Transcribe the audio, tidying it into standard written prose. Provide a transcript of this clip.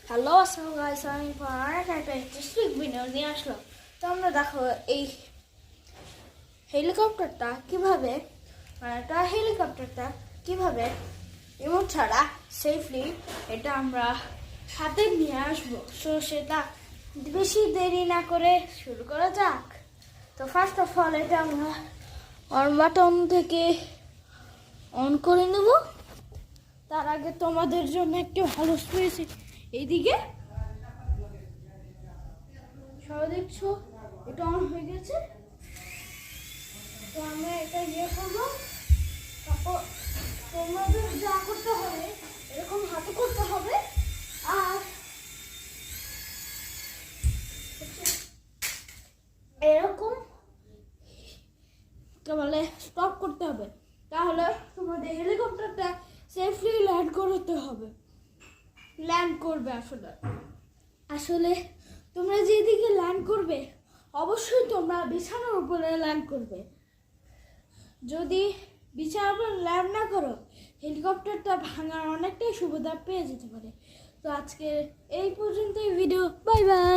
Hello আসসালামু guys, আমি অনেক একটা ইন্টারেস্টিং ভিডিও নিয়ে আসলাম। তো আমরা দেখো এই হেলিকপ্টারটা কিভাবে কিভাবে রিমোট ছাড়া সেফলি এটা আমরা হাতে নিয়ে আসবো। সো সেটা বেশি দেরি না করে শুরু করা যাক। তো ফার্স্ট অফ অল এটা আমরা অন বাটন থেকে অন করে নেব। তার আগে তোমাদের জন্য একটু ভালো স্পেস এইদিকে সবাই দেখছো এটা অন হয়ে গেছে। তো আমরা এটা করবো। তারপর তোমাদের যা করতে হবে এরকম হাতে করতে হবে, আর এরকম বলে স্টপ করতে হবে। তাহলে তোমাদের হেলিকপ্টারটা সেফলি ল্যান্ড করবে। আসলে তোমরা যেদিকে ল্যান্ড করবে অবশ্যই তোমরা বিছানার উপরে ল্যান্ড করবে। যদি বিছানার উপরে ল্যান্ড না করো হেলিকপ্টারটা ভাঙার অনেকটাই সুবিধা পেয়ে যেতে পারে। তো আজকে এই পর্যন্তই ভিডিও। Bye bye.